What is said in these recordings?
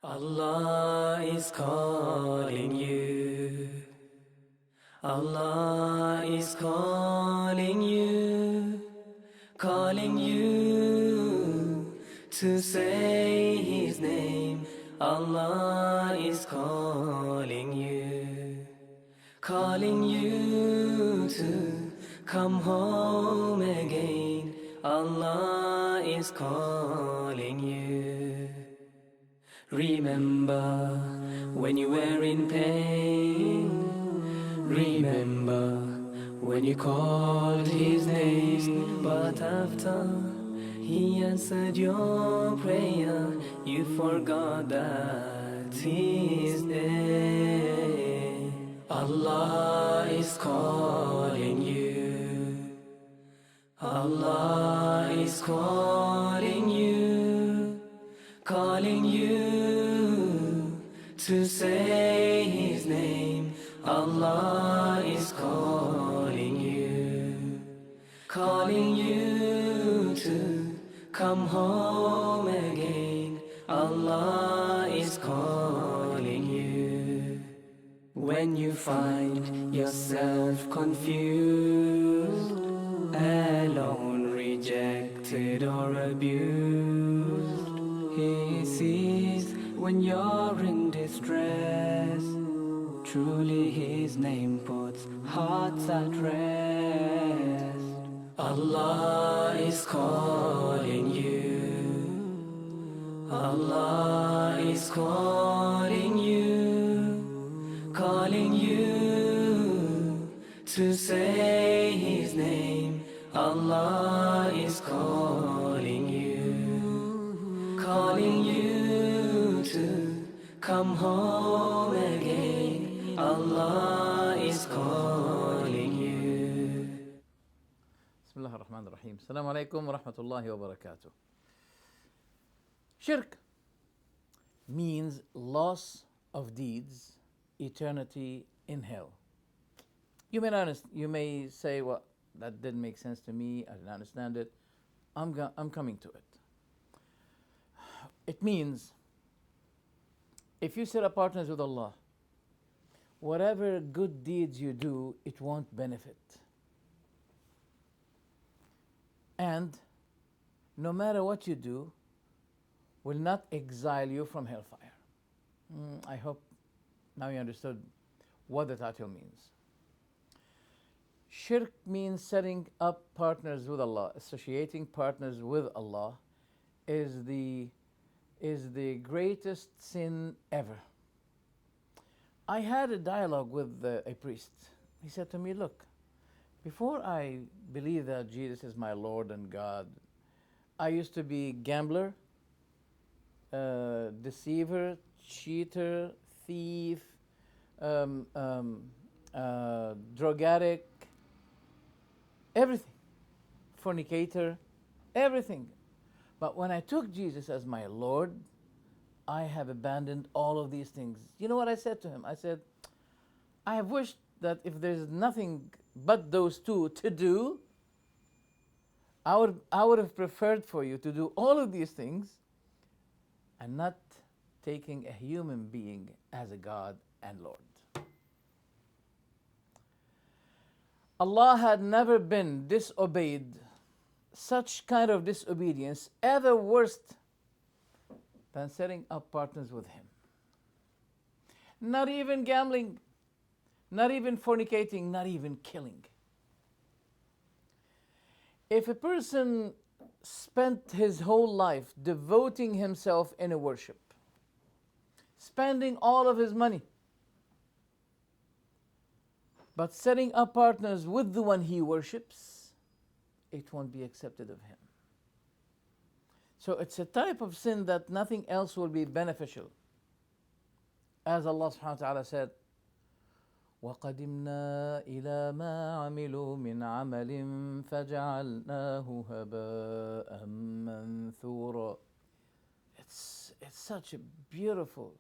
Allah is calling you. Allah is calling you to say His name. Allah is calling you to come home again. Allah is calling you. Remember when you were in pain. Remember when you called His name. But after He answered your prayer, you forgot that He is there. Allah is calling you. Allah is calling you to say His name. Allah is calling you to come home again. Allah is calling you. When you find yourself confused, alone, rejected or abused, He sees when you're in distress. Truly His name puts hearts at rest. Allah is calling you. Allah is calling you to say His name. Allah is calling you to come home again. Allah is calling you. بسم الله الرحمن الرحيم. السلام عليكم ورحمة الله وبركاته. Shirk means loss of deeds, eternity in hell. You may say, well, that didn't make sense to me, I didn't understand it. I'm coming to it. It means if you set up partners with Allah, whatever good deeds you do, it won't benefit. And no matter what you do, will not exile you from hellfire. I hope now you understood what the title means. Shirk means setting up partners with Allah, associating partners with Allah is the greatest sin ever. I had a dialogue with a priest. He said to me, look, before I believe that Jesus is my Lord and God, I used to be gambler, deceiver, cheater, thief, drug addict, everything, fornicator, everything. But when I took Jesus as my Lord, I have abandoned all of these things. You know what I said to him? I said, I have wished that if there's nothing but those two to do, I would have preferred for you to do all of these things and not taking a human being as a God and Lord. Allah had never been disobeyed, such kind of disobedience, ever worse than setting up partners with Him. Not even gambling, not even fornicating, not even killing. If a person spent his whole life devoting himself in a worship, spending all of his money, but setting up partners with the one he worships, it won't be accepted of him. So it's a type of sin that nothing else will be beneficial. As Allah subhanahu wa ta'ala said, وَقَدِمْنَا إِلَى مَا عَمِلُوا مِنْ عَمَلٍ فَجَعَلْنَاهُ هَبَاءً مَنْثُورًا. It's such a beautiful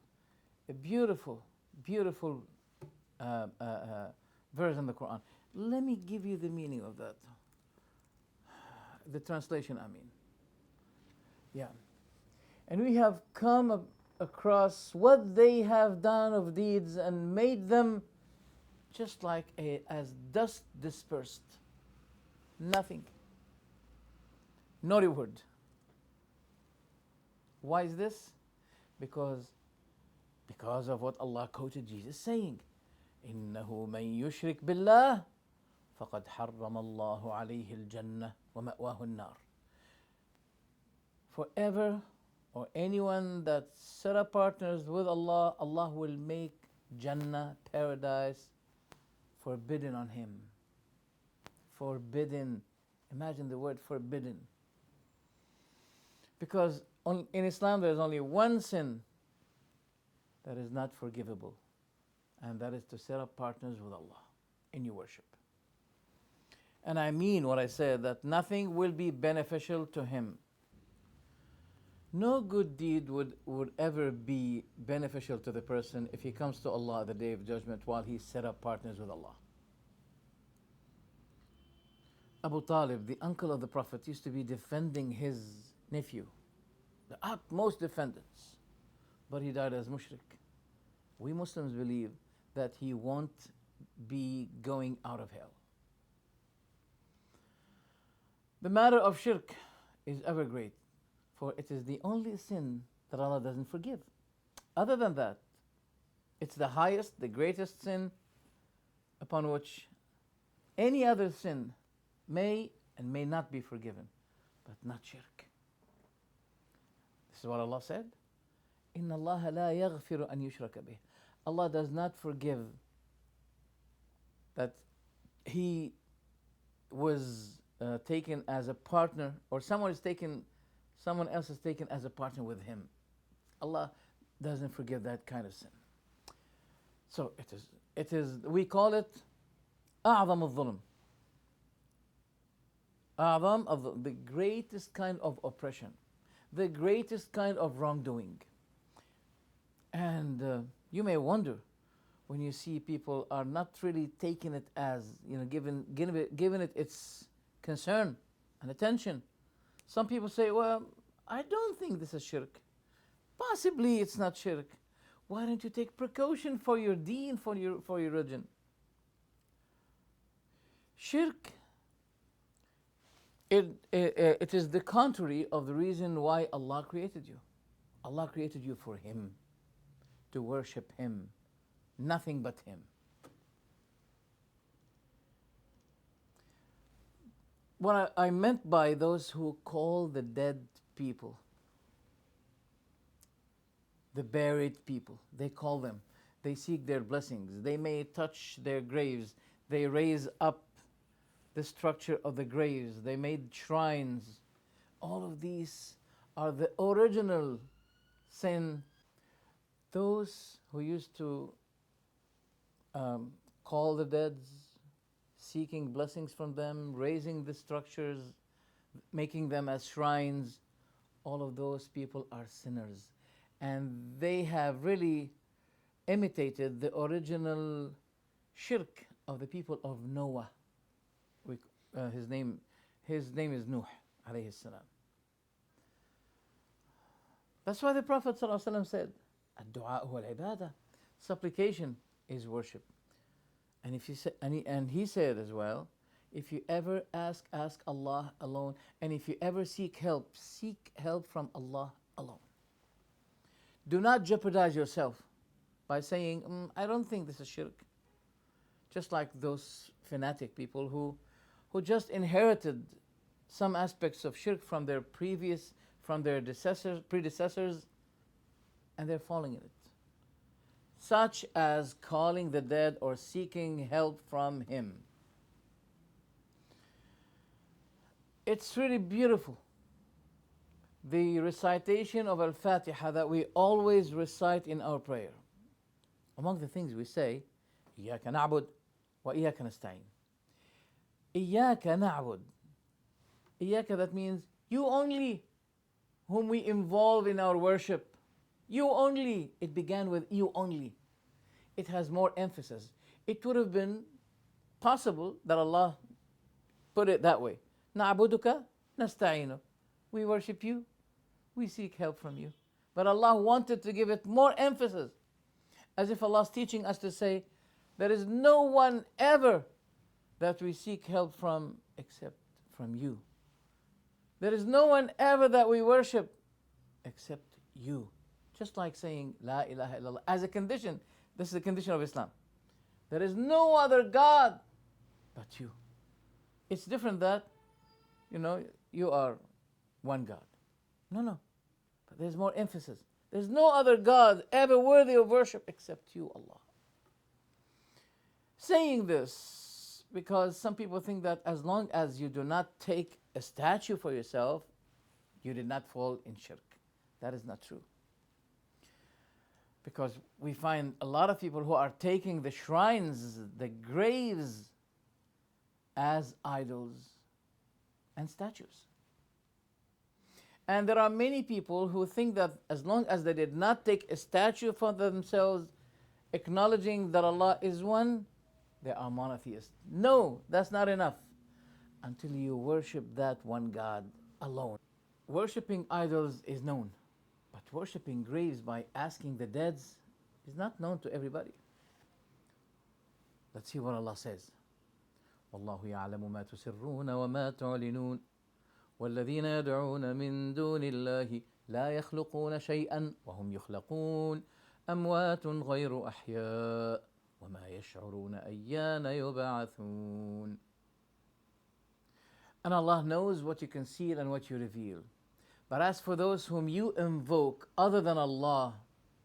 verse in the Quran. Let me give you the meaning of that. The translation, I mean. Yeah. And we have come across what they have done of deeds and made them just like as dust dispersed. Nothing. No reward. Why is this? Because of what Allah quoted Jesus saying. إِنَّهُ مَن يُشْرِكْ بِاللَّهِ فَقَدْ حَرَّمَ اللَّهُ عَلَيْهِ الْجَنَّةِ وَمَأْوَاهُ النَّارِ. Forever, or anyone that set up partners with Allah, Allah will make Jannah, paradise, forbidden on him. Forbidden. Imagine the word forbidden. Because in Islam there is only one sin that is not forgivable, and that is to set up partners with Allah in your worship. And I mean what I said, that nothing will be beneficial to him. No good deed would ever be beneficial to the person if he comes to Allah the Day of Judgment while he set up partners with Allah. Abu Talib, the uncle of the Prophet, used to be defending his nephew, the utmost defendants, but he died as mushrik. We Muslims believe that he won't be going out of hell. The matter of shirk is ever great, for it is the only sin that Allah doesn't forgive. Other than that, it's the highest, the greatest sin upon which any other sin may and may not be forgiven, but not shirk. This is what Allah said. إِنَّ اللَّهَ لَا يَغْفِرُ أَن يُشْرَكَ بِهِ. Allah does not forgive that he was taken as a partner, or someone else is taken as a partner with him. Allah doesn't forgive that kind of sin. So it is we call it أعظم الظلم. أعظم of the greatest kind of oppression, the greatest kind of wrongdoing. And you may wonder when you see people are not really taking it as, giving it its concern and attention. Some people say, well, I don't think this is shirk. Possibly it's not shirk. Why don't you take precaution for your deen, for your religion? Shirk, it is the contrary of the reason why Allah created you. Allah created you for Him, to worship Him, nothing but Him. What I meant by those who call the dead people, the buried people, they call them, they seek their blessings, they may touch their graves, they raise up the structure of the graves, they made shrines. All of these are the original sin. Those who used to call the dead, seeking blessings from them, raising the structures, making them as shrines, all of those people are sinners. And they have really imitated the original shirk of the people of Noah. His name is Nuh, alayhi salam. That's why the Prophet ﷺ said, "Ad-du'a huwa al-ibadah." Supplication is worship. And if you say, and he said as well, if you ever ask Allah alone, and if you ever seek help from Allah alone. Do not jeopardize yourself by saying, I don't think this is shirk. Just like those fanatic people who just inherited some aspects of shirk from their predecessors, and they're falling in it. Such as calling the dead or seeking help from him. It's really beautiful. The recitation of Al-Fatiha that we always recite in our prayer. Among the things we say, إِيَّاكَ نَعْبُدْ وَإِيَّاكَ نَسْتَعِينُ. إِيَّاكَ نَعْبُدْ. إِيَّاكَ, that means you only, whom we involve in our worship. You only. It began with you only. It has more emphasis. It would have been possible that Allah put it that way. نَعْبُدُكَ نَسْتَعِينُ. We worship you. We seek help from you. But Allah wanted to give it more emphasis, as if Allah is teaching us to say, there is no one ever that we seek help from except from you. There is no one ever that we worship except you. Just like saying La ilaha illallah as a condition. This is the condition of Islam. There is no other God but you. It's different that, you are one God. No. But there's more emphasis. There's no other God ever worthy of worship except you, Allah. Saying this because some people think that as long as you do not take a statue for yourself, you did not fall in shirk. That is not true. Because we find a lot of people who are taking the shrines, the graves, as idols and statues. And there are many people who think that as long as they did not take a statue for themselves, acknowledging that Allah is one, they are monotheists. No, that's not enough until you worship that one God alone. Worshipping idols is known, but worshipping graves by asking the dead is not known to everybody. Let's see what Allah says. وَاللَّهُ يَعْلَمُ مَا تُسِرُّونَ وَمَا تُعْلِنُونَ وَالَّذِينَ يَدْعُونَ مِن دُونِ اللَّهِ لَا يَخْلُقُونَ شَيْئًا وَهُمْ يُخْلَقُونَ أَمْوَاتٌ غَيْرُ أَحْيَاءٍ وَمَا يَشْعُرُونَ أَيَّانَ يُبْعَثُونَ. And Allah knows what you conceal and what you reveal. But as for those whom you invoke other than Allah,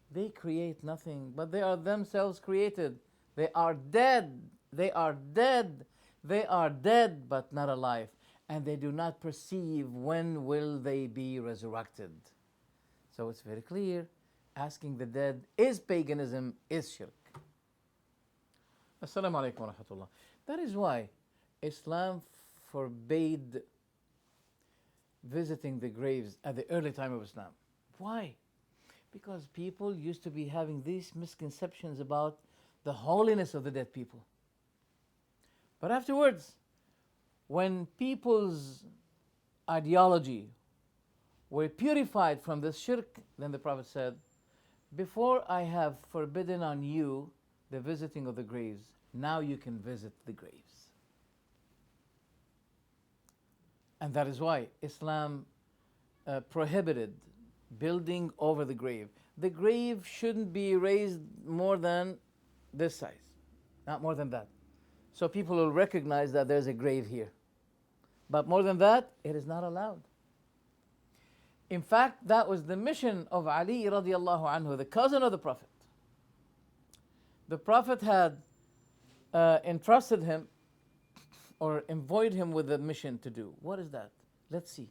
they create nothing, but they are themselves created. They are dead. They are dead. They are dead, but not alive. And they do not perceive when will they be resurrected. So it's very clear. Asking the dead is paganism, is shirk. Assalamu alaikum wa rahmatullah. That is why Islam forbade visiting the graves at the early time of Islam. Why? Because people used to be having these misconceptions about the holiness of the dead people. But afterwards, when people's ideology were purified from this shirk, then the Prophet said, before I have forbidden on you the visiting of the graves, now you can visit the graves. And that is why Islam prohibited building over the grave. The grave shouldn't be raised more than this size, not more than that. So people will recognize that there's a grave here. But more than that, it is not allowed. In fact, that was the mission of Ali radiallahu anhu, the cousin of the Prophet. The Prophet had entrusted him or envoyed him with a mission to do. What is that? Let's see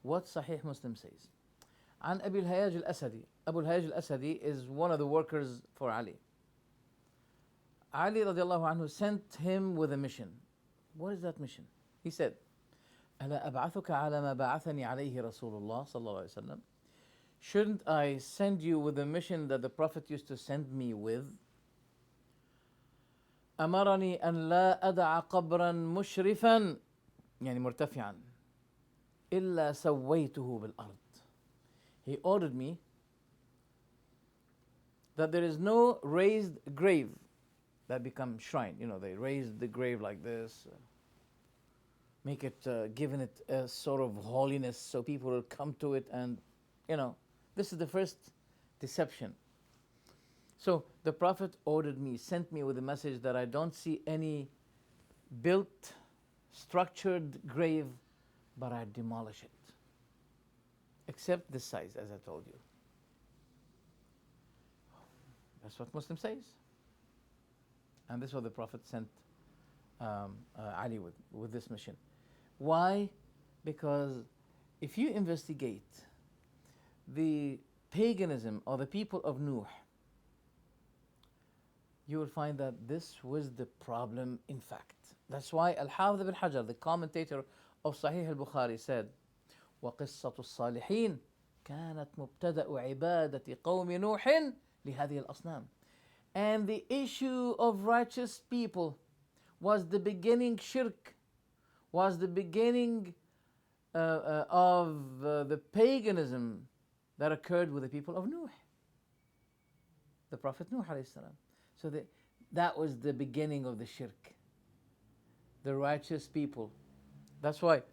what Sahih Muslim says. عن أبي الهياج الأسدي. Abu al-Hayaj al-Asadi is one of the workers for Ali. Ali radiallahu anhu sent him with a mission. What is that mission? He said, ألا أبعثك على ما بعثني عليه رسول الله صلى الله عليه وسلم. Shouldn't I send you with the mission that the Prophet used to send me with? أمرني أن لا أدع قبرا مشرفا يعني مرتفعا إلا سويته بالأرض. He ordered me that there is no raised grave that becomes shrine. They raise the grave like this, make it, giving it a sort of holiness so people will come to it, and this is the first deception. So the Prophet ordered me, sent me with a message that I don't see any built, structured grave, but I demolish it. Except this size, as I told you. That's what Muslim says. And this is what the Prophet sent Ali with this mission. Why? Because if you investigate the paganism of the people of Nuh, you will find that this was the problem in fact. That's why Al-Hafidh ibn Hajar, the commentator of Sahih al-Bukhari, said, وَقِصَّةُ الصَّالِحِينَ كَانَتْ مُبْتَدَأُ عِبَادَةِ قَوْمِ نُوحٍ لِهَذِهِ الْأَصْنَامِ. And the issue of righteous people was the beginning shirk, was the beginning of the paganism that occurred with the people of Nuh, the Prophet Nuh alayhi salam. So that was the beginning of the shirk. The righteous people. That's why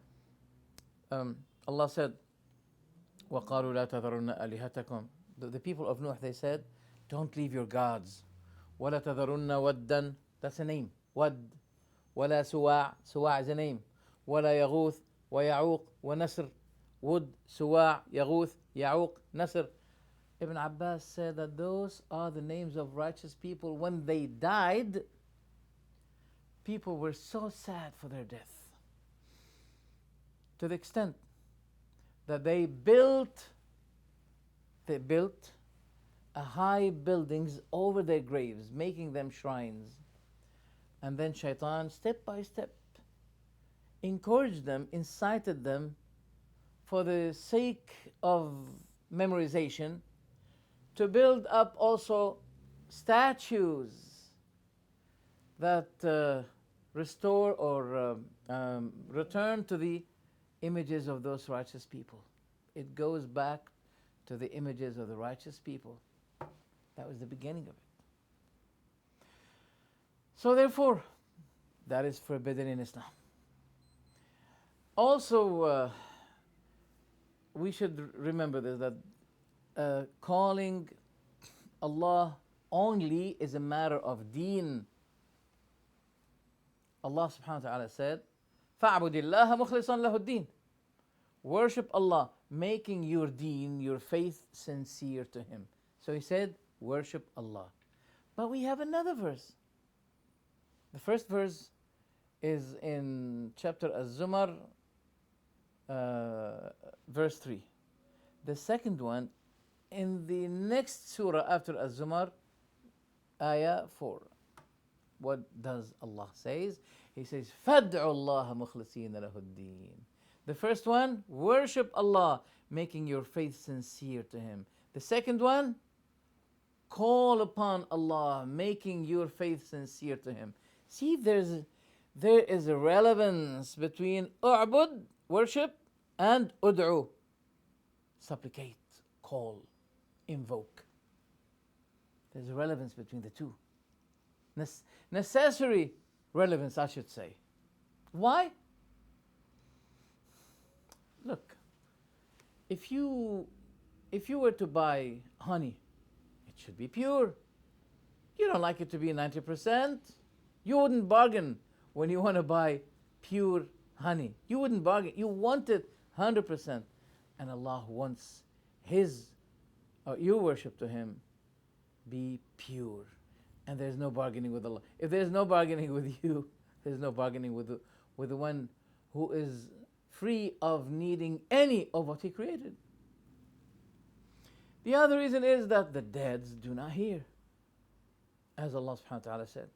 Allah said, وَقَالُوا لَا تَذَرُنَّ آلِهَتَكُمْ. The people of Nuh, they said, don't leave your gods. وَلَا تَذَرُنَّ وَدًّا. That's a name. Wad. وَلَا سُوَاعٍ. Suwa' is a name. وَلَا يَغُوث وَيَعُوقْ وَنَسْرٍ. Wood, Suwa', Yaghuth, Ya'uq, Nasr. Ibn Abbas said that those are the names of righteous people. When they died, people were so sad for their death, to the extent that they built a high buildings over their graves, making them shrines. And then Shaitan, step by step, encouraged them, incited them, for the sake of memorization, to build up also statues that restore or return to the images of those righteous people. It goes back to the images of the righteous people. That was the beginning of it. So therefore, that is forbidden in Islam. Also, we should remember this, that calling Allah only is a matter of deen. Allah subhanahu wa ta'ala said, فَاعْبُدِ اللَّهَ مُخْلِصًا لَهُ الدِّينَ. Worship Allah, making your deen, your faith sincere to Him. So He said, worship Allah. But we have another verse. The first verse is in chapter Az-Zumar, verse 3. The second one in the next surah after Az-Zumar, ayah 4. What does Allah say? He says, فَادْعُوا اللَّهَ مُخْلِصِينَ لَهُ الدِّينَ. The first one, worship Allah, making your faith sincere to Him. The second one, call upon Allah, making your faith sincere to Him. See, there is a relevance between u'bud, worship, and ud'u, supplicate, call, invoke. There's a relevance between the two. Necessary relevance, I should say. Why? Look, if you were to buy honey, it should be pure. You don't like it to be 90%. You wouldn't bargain when you want to buy pure honey. You wouldn't bargain. You want it 100%. And Allah wants your worship to Him be pure. And there's no bargaining with Allah. If there's no bargaining with you, there's no bargaining with the one who is free of needing any of what He created. The other reason is that the dead do not hear. As Allah subhanahu wa ta'ala said,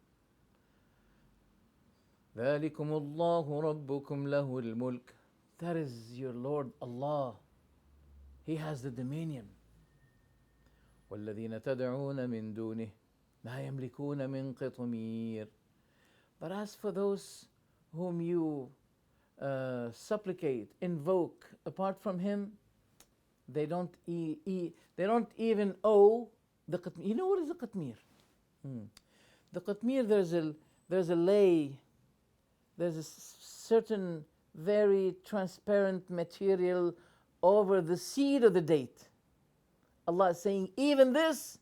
ذَلِكُمُ اللَّهُ رَبُّكُمْ لَهُ الْمُلْكِ. That is your Lord Allah. He has the dominion. وَالَّذِينَ تَدْعُونَ مِن دُونِهِ لَا يَمْلِكُونَ مِن قِطْمِيرٍ. But as for those whom you supplicate, invoke apart from Him, they don't even owe the qitmir. You know what is the qitmir? The qitmir, there's a lay, there's a certain very transparent material over the seed of the date. Allah is saying, even this,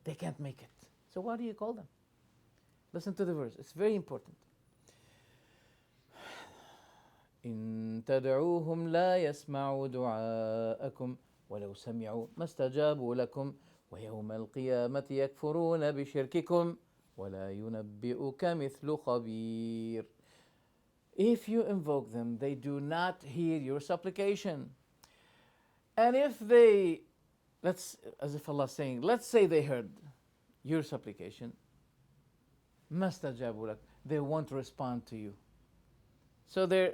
they can't make it. So what do you call them? Listen to the verse. It's very important. إن تدعوهم لا يسمعوا دعاءكم ولو سمعوا ما استجابوا لكم ويوم القيامة يكفرون بشرككم ولا ينبئك مثل خبير. If you invoke them, they do not hear your supplication. And if they, as if Allah is saying, let's say they heard your supplication, ما استجابوا لك, they won't respond to you. So they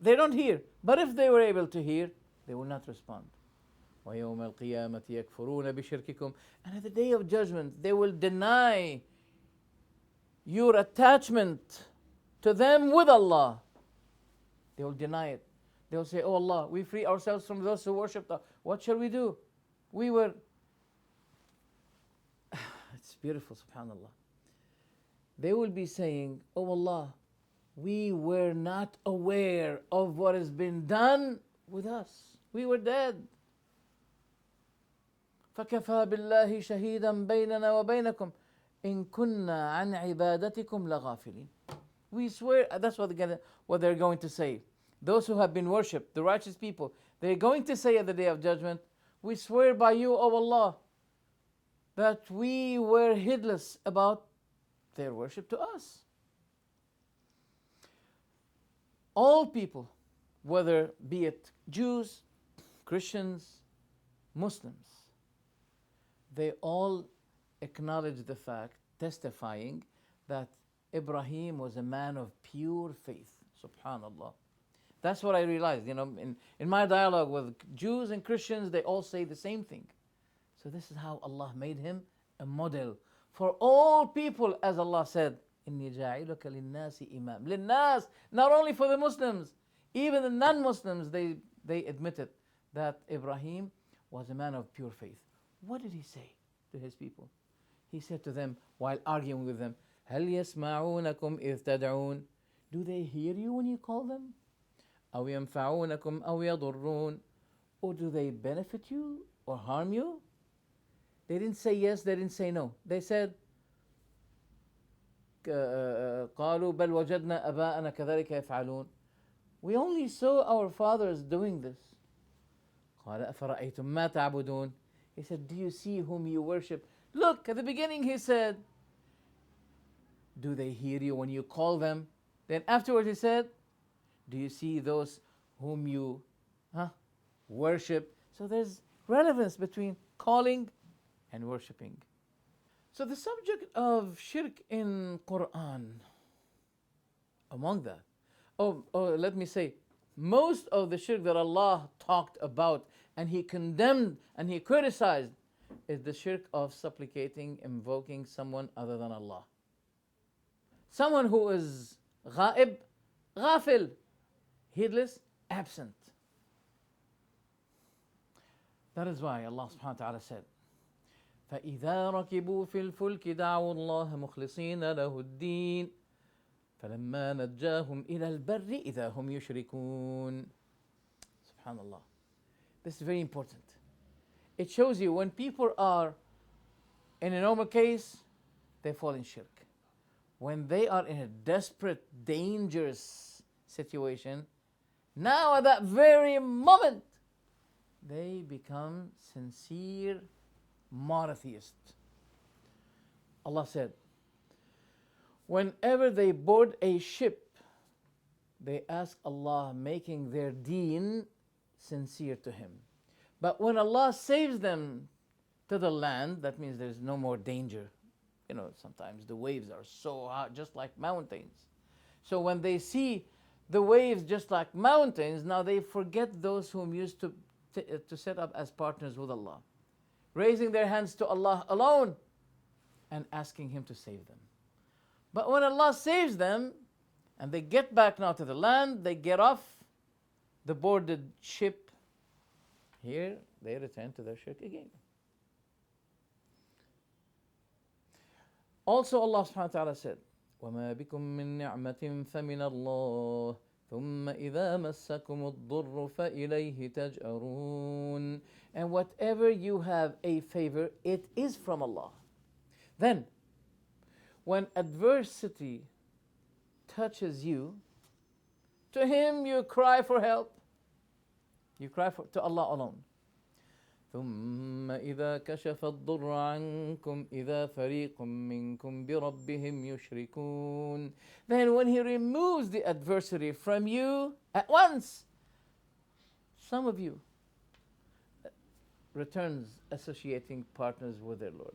don't hear. But if they were able to hear, they will not respond. وَيَوْمَ الْقِيَامَةِ يَكْفُرُونَ بِشِرْكِكُمْ. And at the day of judgment, they will deny your attachment to them with Allah. They will deny it. They will say, oh Allah, we free ourselves from those who worship. What shall we do? We were, it's beautiful, subhanAllah. They will be saying, oh Allah, we were not aware of what has been done with us. We were dead. فَكَفَى بِاللَّهِ شَهِيدًا بَيْنَنَا وَبَيْنَكُمْ إِن كُنَّا عَنْ عِبَادَتِكُمْ لَغَافِلِينَ. We swear, that's what they're going to say. Those who have been worshipped, the righteous people, they're going to say at the day of judgment, we swear by you, O Allah, that we were heedless about their worship to us. All people, whether be it Jews, Christians, Muslims, they all acknowledge the fact, testifying that Ibrahim was a man of pure faith. Subhanallah. That's what I realized. In my dialogue with Jews and Christians, they all say the same thing. So this is how Allah made him a model for all people, as Allah said, إِنِّي جَاعِلُكَ لِلنَّاسِ إِمَامًا. لِلنَّاسِ, not only for the Muslims, even the non-Muslims, they admitted that Ibrahim was a man of pure faith. What did he say to his people? He said to them, while arguing with them, هَلْ يَسْمَعُونَكُمْ إِذْ تَدْعُونَ. Do they hear you when you call them? أَوْ يَنْفَعُونَكُمْ أَوْ يَضُرُّونَ. Or do they benefit you or harm you? They didn't say yes, they didn't say no. They said, قالوا بل وجدنا أباءنا كذلك يفعلون. We only saw our fathers doing this. قال أفرأيتم ما تعبدون. He said, do you see whom you worship? Look, at the beginning he said, do they hear you when you call them? Then afterwards he said, do you see those whom you worship? So there's relevance between calling and worshipping. So the subject of shirk in Quran, among that, let me say, most of the shirk that Allah talked about and He condemned and He criticized is the shirk of supplicating, invoking someone other than Allah. Someone who is ghaib, ghafil, heedless, absent. That is why Allah subhanahu wa ta'ala said, فَإِذَا رَكِبُوا فِي الْفُلْكِ دَعَوُا اللَّهَ مُخْلِصِينَ لَهُ الدِّينَ فَلَمَّا نَجَّاهُمْ إِلَى الْبَرِّ إِذَا هُمْ يُشْرِكُونَ. Subhanallah. This is very important. It shows you when people are in a normal case, they fall in shirk. When they are in a desperate, dangerous situation, now at that very moment, they become sincere monotheists. Allah said, whenever they board a ship, they ask Allah, making their deen sincere to Him. But when Allah saves them to the land, that means there's no more danger. Sometimes the waves are so hot, just like mountains. So when they see the waves just like mountains, now they forget those whom used to set up as partners with Allah, raising their hands to Allah alone and asking Him to save them. But when Allah saves them and they get back now to the land, they get off the boarded ship, here they return to their shirk again. Also Allah subhanahu wa ta'ala said, وَمَا بِكُم مِّن نِّعْمَةٍ فَمِنَ اللَّهِ ثُمَّ إِذَا مَسَّكُمُ الضُّرُّ فَإِلَيْهِ تَجْأَرُونَ. And whatever you have a favor, it is from Allah. Then, when adversity touches you, to Him you cry for help. You cry to Allah alone. ثم إذا كشف الضر عنكم إذا فريق منكم بربهم يشركون. Then when He removes the adversity from you, at once, some of you returns associating partners with their Lord.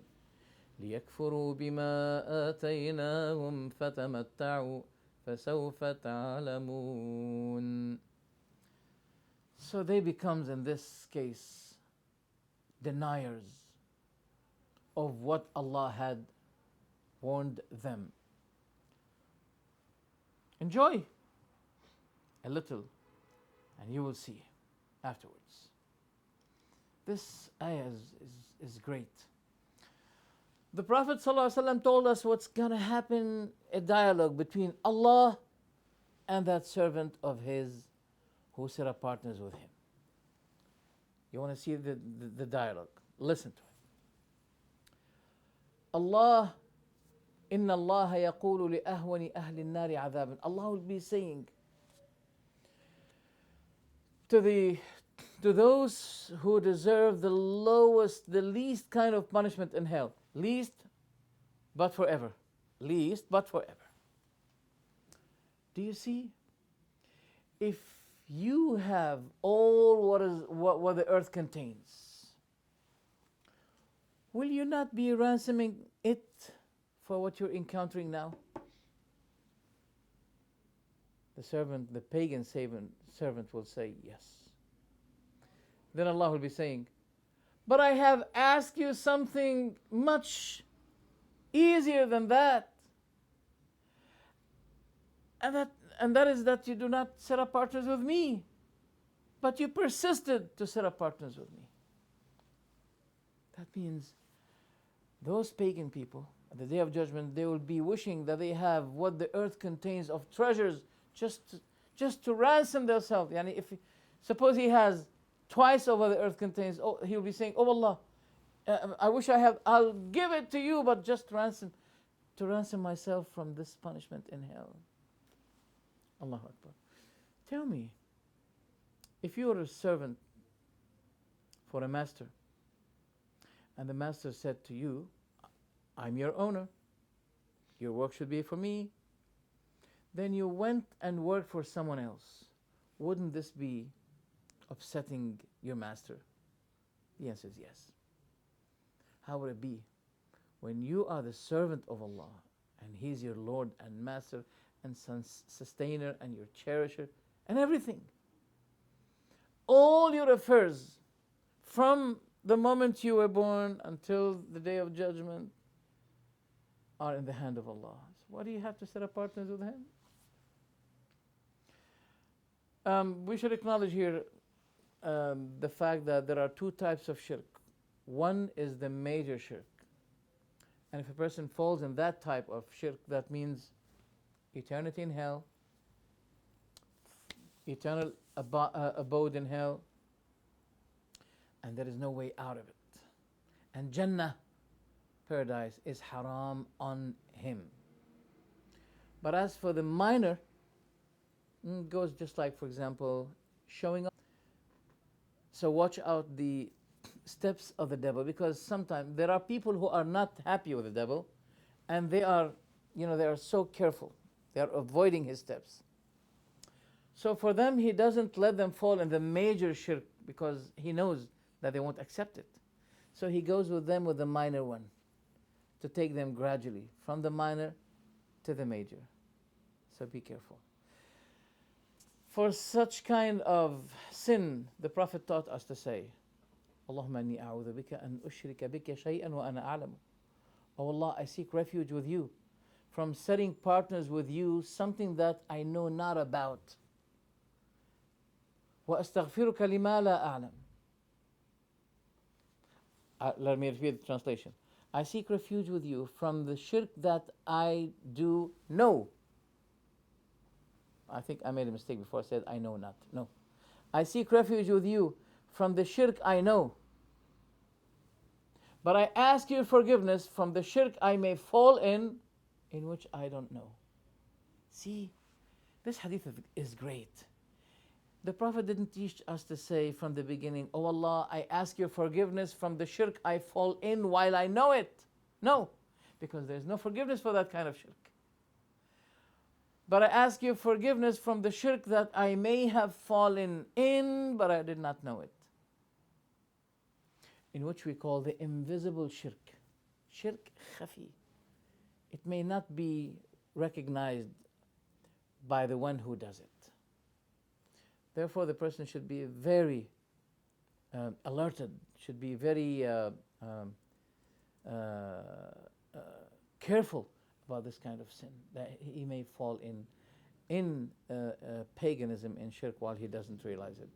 ليكفروا بما آتيناهم فتمتعوا فسوف تعلمون. So they becomes, in this case, deniers of what Allah had warned them. Enjoy a little and you will see afterwards. This ayah is great. The Prophet ﷺ told us what's going to happen, a dialogue between Allah and that servant of his who set up partners with him. You want to see the dialogue? Listen to it. Allah, inna Allah yaqulu li'ahwani ahli an-nari adhaban. Allah will be saying to those who deserve the lowest, the least kind of punishment in hell. Least, but forever. Least, but forever. Do you see? If you have all what the earth contains, will you not be ransoming it for what you're encountering now? The pagan servant will say yes. Then Allah will be saying, but I have asked you something much easier than that. And that is that you do not set up partners with me. But you persisted to set up partners with me. That means those pagan people, at the Day of Judgment, they will be wishing that they have what the earth contains of treasures just to ransom themselves. Yani suppose he has twice of what the earth contains, he will be saying, oh Allah, I wish I'll give it to you, but just to ransom myself from this punishment in hell. Allahu Akbar. Tell me, if you were a servant for a master, and the master said to you, I'm your owner, your work should be for me, then you went and worked for someone else, wouldn't this be upsetting your master? The answer is yes. How would it be when you are the servant of Allah and He's your Lord and Master and sustainer and your cherisher and everything? All your affairs from the moment you were born until the Day of Judgment are in the hand of Allah. So why do you have to set up partners with Him? We should acknowledge here the fact that there are two types of shirk. One is the major shirk. And if a person falls in that type of shirk, that means eternity in hell, eternal abode in hell, and there is no way out of it. And Jannah, paradise, is haram on him. But as for the minor, it goes just like, for example, showing up. So watch out the steps of the devil, because sometimes there are people who are not happy with the devil, and they are so careful. They are avoiding his steps. So for them, he doesn't let them fall in the major shirk because he knows that they won't accept it. So he goes with them with the minor one to take them gradually from the minor to the major. So be careful. For such kind of sin, the Prophet taught us to say, Allahumma inni a'udhu bika an ushrika bika shay'an wa ana a'lamu. Oh Allah, I seek refuge with you from setting partners with you, something that I know not about. Wa astaghfiruka lima la a'lam. Let me repeat the translation. I seek refuge with you from the shirk that I do know. I think I made a mistake before I said I know not. No. I seek refuge with you from the shirk I know. But I ask your forgiveness from the shirk I may fall in which I don't know. See, this hadith is great. The Prophet didn't teach us to say from the beginning, oh Allah, I ask your forgiveness from the shirk I fall in while I know it. No, because there's no forgiveness for that kind of shirk. But I ask your forgiveness from the shirk that I may have fallen in, but I did not know it. In which we call the invisible shirk. Shirk khafi. It may not be recognized by the one who does it. Therefore, the person should be very alerted, should be very careful about this kind of sin, that he may fall in paganism, in shirk, while he doesn't realize it.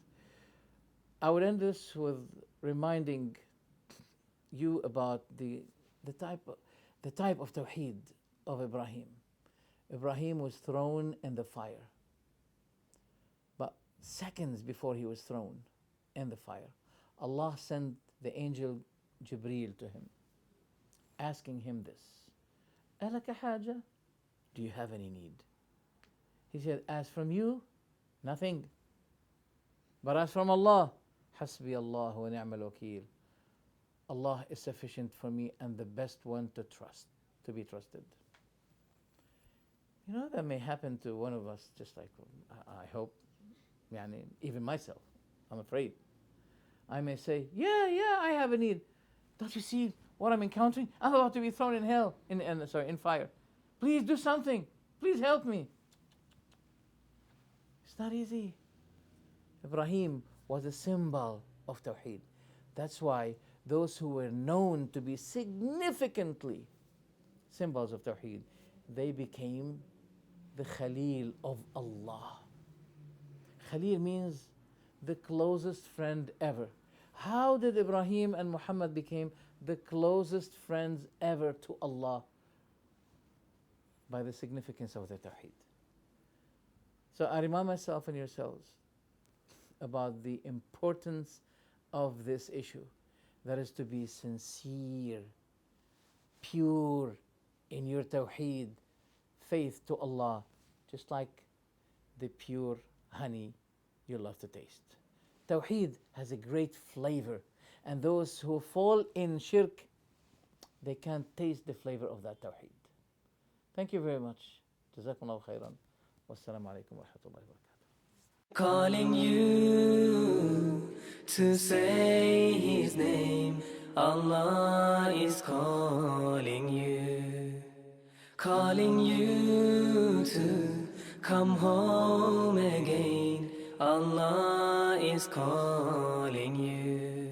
I would end this with reminding you about the type of tawheed of Ibrahim. Ibrahim was thrown in the fire, but seconds before he was thrown in the fire, Allah sent the angel Jibreel to him, asking him this: "Alaka haja? Do you have any need?" He said, "As from you, nothing. But as from Allah, hasbi Allah wa ni'mal wakeel. Allah is sufficient for me and the best one to trust, to be trusted." You know, that may happen to one of us, just like I hope, even myself. I'm afraid. I may say, yeah, I have a need. Don't you see what I'm encountering? I'm about to be thrown in hell, in fire. Please do something. Please help me. It's not easy. Ibrahim was a symbol of Tawheed. That's why those who were known to be significantly symbols of Tawheed, they became the Khalil of Allah. Khalil means the closest friend ever. How did Ibrahim and Muhammad become the closest friends ever to Allah? By the significance of the Tawheed. So I remind myself and yourselves about the importance of this issue. That is to be sincere, pure in your Tawheed, faith to Allah, just like the pure honey you love to taste. Tawheed has a great flavor, and those who fall in shirk, they can't taste the flavor of that Tawheed. Thank you very much. Jazakumullahu khairan. Wassalamu alaikum wa rahmatullahi wa barakatuh. Calling you to say His name. Allah is calling you. Calling you to come home again. Allah is calling you.